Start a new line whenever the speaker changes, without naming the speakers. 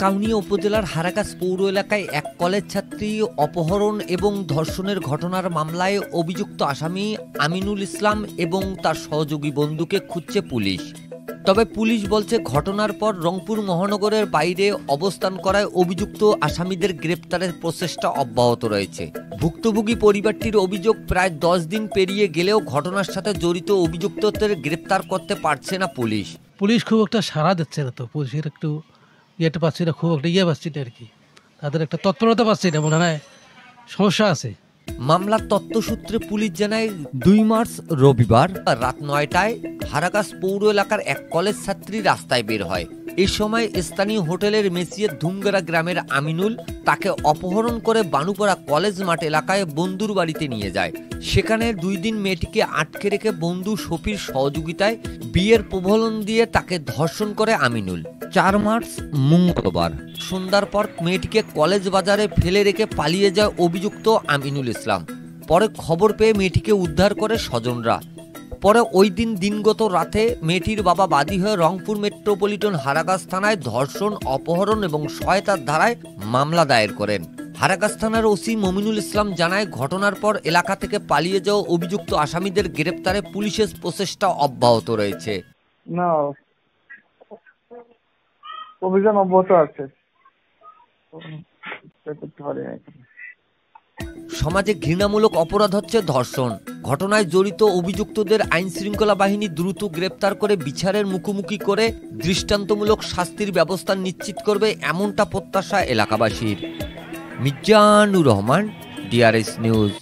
কাউনিয়া উপজেলার হারাগাছ পৌর এলাকায় এক কলেজ ছাত্রী অপহরণ এবং ধর্ষণের ঘটনার মামলায় অভিযুক্ত আসামি আমিনুল ইসলাম এবং তার সহযোগী বন্ধুকে খুঁজছে পুলিশ। তবে পুলিশ বলছে ঘটনার পর রংপুর মহানগরের বাইরে অবস্থান করায় অভিযুক্ত আসামিদের গ্রেপ্তারের প্রচেষ্টা অব্যাহত রয়েছে। ভুক্তভোগী পরিবারটির অভিযোগ, প্রায় 10 দিন পেরিয়ে গেলেও ঘটনার সাথে জড়িত অভিযুক্তদের গ্রেপ্তার করতে পারছে না পুলিশ।
পুলিশ খুব একটা সাড়া দিচ্ছে না, তো পুলিশের একটু ইয়েটা পাচ্ছি না, খুব একটা পাচ্ছি না আর কি, তাদের একটা তৎপরতা পাচ্ছি না, মনে হয় সমস্যা আছে।
মামলার তথ্যসূত্রে পুলিশ জানায় 2 মার্চ রবিবার রাত 9টায় হারাগাছ পৌর এলাকার এক কলেজ ছাত্রী রাস্তায় বের হয়। এই সময় স্থানীয় হোটেলের মেসিয়ে ধুমগড়া গ্রামের আমিনুল তাকে অপহরণ করে বানুপাড়া কলেজ মাঠ এলাকায় বন্ধুর বাড়িতে নিয়ে যায়। সেখানে 2 দিন মেয়েটিকে আটকে রেখে বন্ধু শফির সহযোগিতায় বিয়ের প্রলোভন দিয়ে তাকে ধর্ষণ করে আমিনুল। 4 মার্চ মঙ্গলবার সন্ধ্যার পর মেয়েটিকে কলেজ বাজারে ফেলে রেখে পালিয়ে যায় অভিযুক্ত আমিনুল ইসলাম। পরে খবর পেয়ে মেয়েটিকে উদ্ধার করে স্বজনরা। পরে ওই দিন দিনগত রাতে মেয়েটির বাবা বাদী হয়ে রংপুর মেট্রোপলিটন হারাগাছ থানায় ধর্ষণ, অপহরণ এবং সহায়তার ধারায় মামলা দায়ের করেন। হারাগাছ থানার ওসি মমিনুল ইসলাম জানায়, ঘটনার পর এলাকা থেকে পালিয়ে যাওয়া অভিযুক্ত আসামিদের গ্রেপ্তারে পুলিশের প্রচেষ্টা অব্যাহত রয়েছে।
না, অভিযান অব্যাহত আছে।
সমাজে ঘৃণামূলক অপরাধ হচ্ছে ধর্ষণ। ঘটনায় জড়িত অভিযুক্তদের আইন শৃঙ্খলা বাহিনী দ্রুত গ্রেপ্তার করে বিচারের মুখোমুখি করে দৃষ্টান্তমূলক শাস্তির ব্যবস্থা নিশ্চিত করবে, এমনটা প্রত্যাশা এলাকাবাসীর। Mizanur Rahman, DRS news.